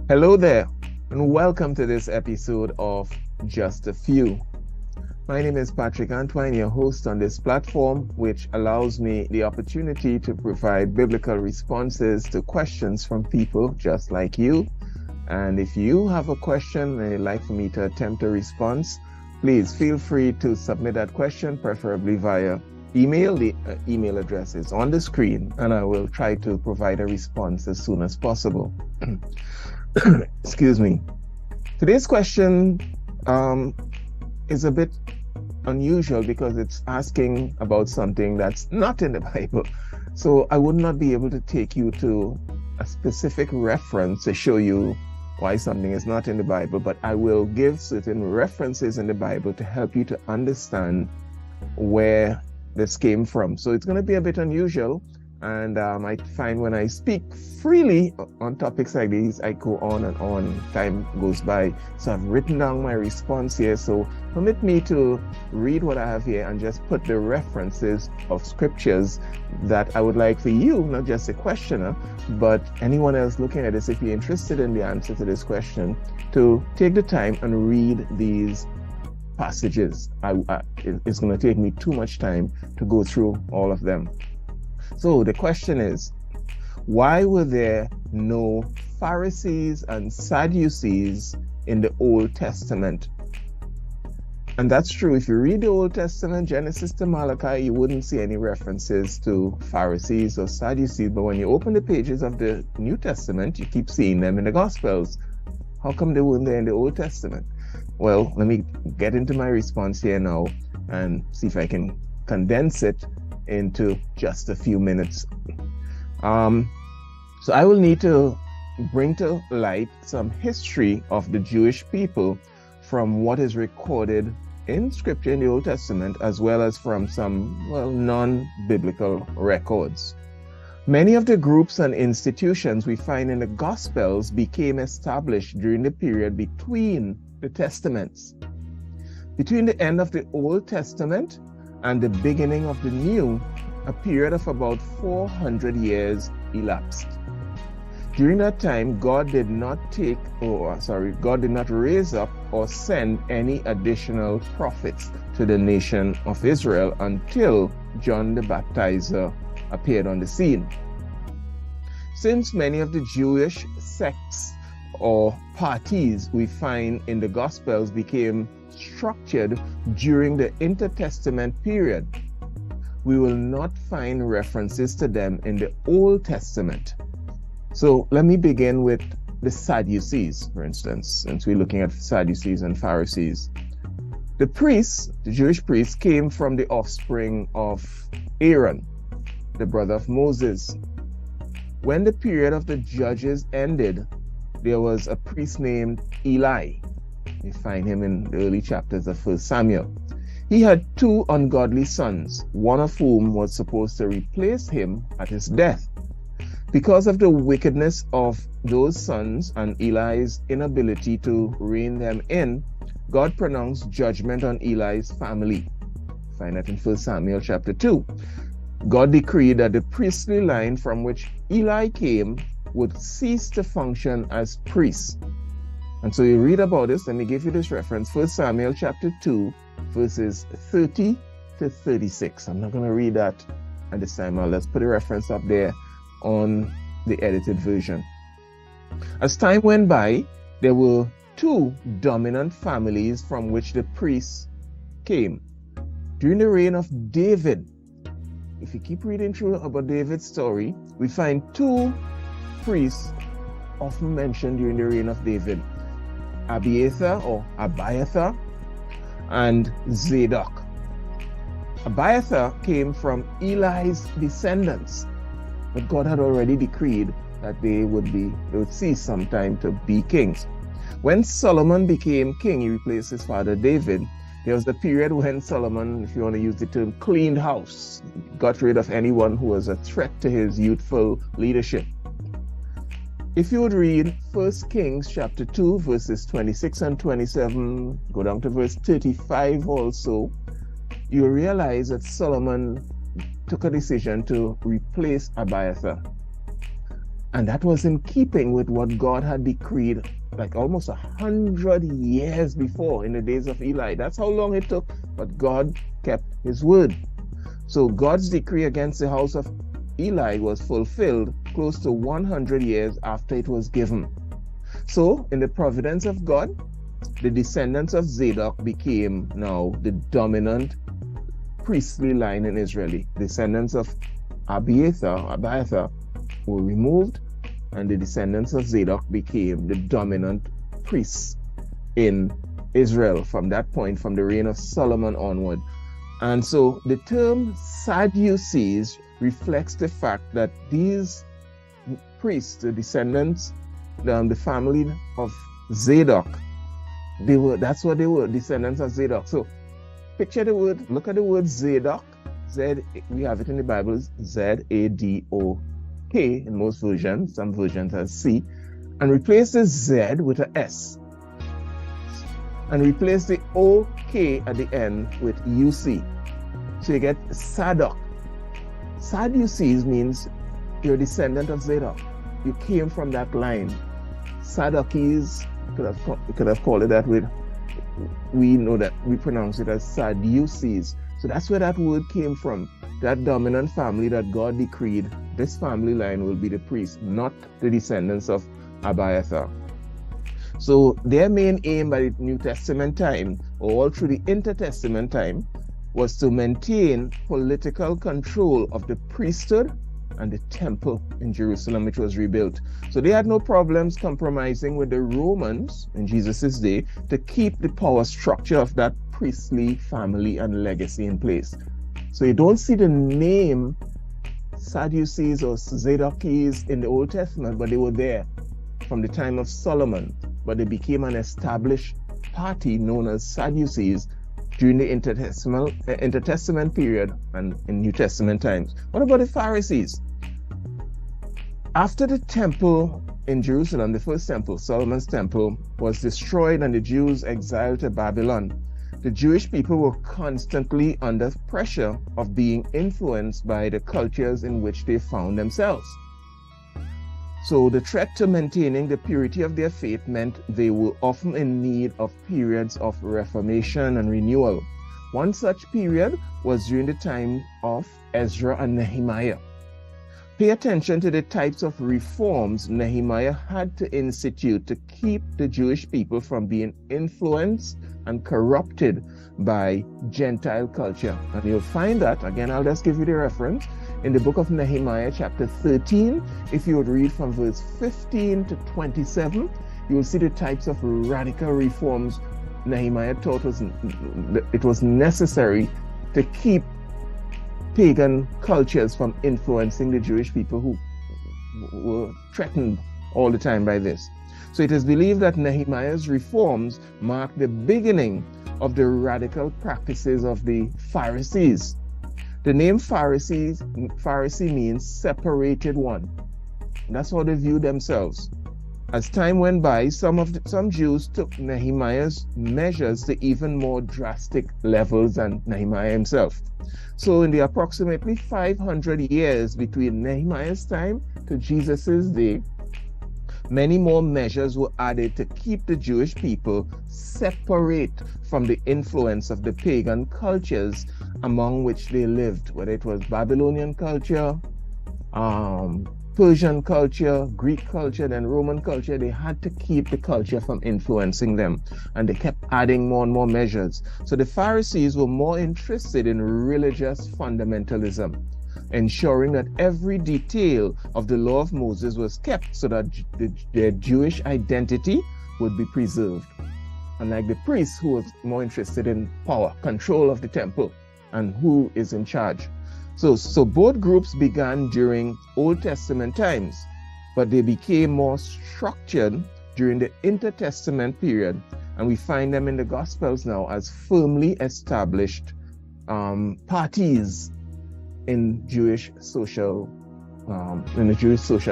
Hello there, and welcome to this episode of Just a Few. My name is Patrick Antoine, your host on this platform, which allows me the opportunity to provide biblical responses to questions from people just like you. And if you have a question and you'd like for me to attempt a response, please feel free to submit that question, preferably via email. The email address is on the screen, and I will try to provide a response as soon as possible. Excuse me. Today's question is a bit unusual because it's asking about something that's not in the Bible. So I would not be able to take you to a specific reference to show you why something is not in the Bible, but I will give certain references in the Bible to help you to understand where this came from. So it's going to be a bit unusual. And I find when I speak freely on topics like these, I go on and on, time goes by. So I've written down my response here. So permit me to read what I have here and just put the references of scriptures that I would like for you, not just a questioner, but anyone else looking at this, if you're interested in the answer to this question, to take the time and read these passages. It's going to take me too much time to go through all of them. So the question is, why were there no Pharisees and Sadducees in the Old Testament? And that's true. If you read the Old Testament, Genesis to Malachi, you wouldn't see any references to Pharisees or Sadducees. But when you open the pages of the New Testament, you keep seeing them in the Gospels. How come they weren't there in the Old Testament? Well, let me get into my response here now and see if I can condense it into just a few minutes. So I will need to bring to light some history of the Jewish people from what is recorded in Scripture in the Old Testament, as well as from some, non-biblical records. Many of the groups and institutions we find in the Gospels became established during the period between the Testaments. Between the end of the Old Testament and the beginning of the New, a period of about 400 years elapsed. During that time, God did not raise up or send any additional prophets to the nation of Israel until John the Baptizer appeared on the scene. Since many of the Jewish sects or parties we find in the Gospels became structured during the intertestament period, we will not find references to them in the Old Testament. So let me begin with the Sadducees, for instance, since we're looking at Sadducees and Pharisees. The Jewish priests, came from the offspring of Aaron, the brother of Moses. When the period of the judges ended, there was a priest named Eli. You find him in the early chapters of 1 Samuel. He had two ungodly sons, one of whom was supposed to replace him at his death. Because of the wickedness of those sons and Eli's inability to rein them in, God pronounced judgment on Eli's family. Find that in 1 Samuel chapter 2. God decreed that the priestly line from which Eli came would cease to function as priests. And so you read about this. Let me give you this reference. 1 Samuel chapter 2, verses 30 to 36. I'm not going to read that at this time. Let's put a reference up there on the edited version. As time went by, there were two dominant families from which the priests came. During the reign of David, if you keep reading through about David's story, we find two priests often mentioned during the reign of David: Abiathar and Zadok. Abiathar came from Eli's descendants, but God had already decreed that they would cease sometime to be kings. When Solomon became king, he replaced his father David. There was the period when Solomon, if you want to use the term, cleaned house, got rid of anyone who was a threat to his youthful leadership. If you would read 1 Kings chapter 2, verses 26 and 27, go down to verse 35 also, you realize that Solomon took a decision to replace Abiathar. And that was in keeping with what God had decreed like almost 100 years before in the days of Eli. That's how long it took, but God kept his word. So God's decree against the house of Eli was fulfilled close to 100 years after it was given. So in the providence of God, the descendants of Zadok became now the dominant priestly line in Israel. Descendants of Abiathar were removed, and the descendants of Zadok became the dominant priests in Israel from that point, from the reign of Solomon onward. And so the term Sadducees reflects the fact that these priests, the descendants, the family of Zadok, that's what they were, descendants of Zadok. So picture the word, look at the word Zadok. We have it in the Bible, Z-A-D-O-K in most versions, some versions has C, and replace the Z with a S. And replace the O-K at the end with U-C. So you get Sadok. Sadducees means you're a descendant of Zadok. You came from that line. Sadducees, could have called it that way. We know that we pronounce it as Sadducees. So that's where that word came from. That dominant family that God decreed, this family line will be the priest, not the descendants of Abiathar. So their main aim by the New Testament time, or all through the Intertestament time, was to maintain political control of the priesthood and the temple in Jerusalem, which was rebuilt. So they had no problems compromising with the Romans in Jesus' day to keep the power structure of that priestly family and legacy in place. So you don't see the name Sadducees or Zadokies in the Old Testament, but they were there from the time of Solomon. But they became an established party known as Sadducees during the intertestament period and in New Testament times. What about the Pharisees? After the temple in Jerusalem, the first temple, Solomon's temple, was destroyed and the Jews exiled to Babylon, the Jewish people were constantly under pressure of being influenced by the cultures in which they found themselves. So the threat to maintaining the purity of their faith meant they were often in need of periods of reformation and renewal. One such period was during the time of Ezra and Nehemiah. Pay attention to the types of reforms Nehemiah had to institute to keep the Jewish people from being influenced and corrupted by Gentile culture. And you'll find that, again, I'll just give you the reference, in the book of Nehemiah chapter 13. If you would read from verse 15 to 27, you will see the types of radical reforms Nehemiah taught it was necessary to keep pagan cultures from influencing the Jewish people who were threatened all the time by this. So it is believed that Nehemiah's reforms marked the beginning of the radical practices of the Pharisees. The name Pharisee means separated one. That's how they view themselves. As time went by, some Jews took Nehemiah's measures to even more drastic levels than Nehemiah himself. So in the approximately 500 years between Nehemiah's time to Jesus' day, many more measures were added to keep the Jewish people separate from the influence of the pagan cultures among which they lived, whether it was Babylonian culture, Persian culture, Greek culture, then Roman culture. They had to keep the culture from influencing them, and they kept adding more and more measures. So the Pharisees were more interested in religious fundamentalism, ensuring that every detail of the law of Moses was kept so that their Jewish identity would be preserved. Unlike the priests, who was more interested in power, control of the temple, and who is in charge. So both groups began during Old Testament times, but they became more structured during the Intertestament period, and we find them in the Gospels now as firmly established parties in the Jewish social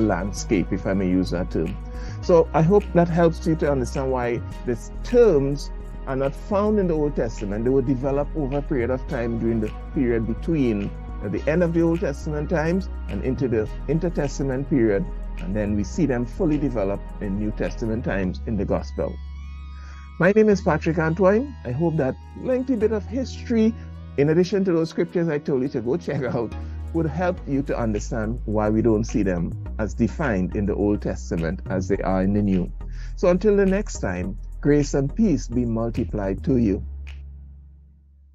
landscape, if I may use that term. So I hope that helps you to understand why these terms are not found in the Old Testament. They were developed over a period of time during the period between the end of the Old Testament times and into the Intertestament period And then we see them fully developed in New Testament times in the Gospel. My name is Patrick Antoine. I hope that lengthy bit of history, in addition to those scriptures I told you to go check out, would help you to understand why we don't see them as defined in the Old Testament as they are in the New. So until the next time, grace and peace be multiplied to you.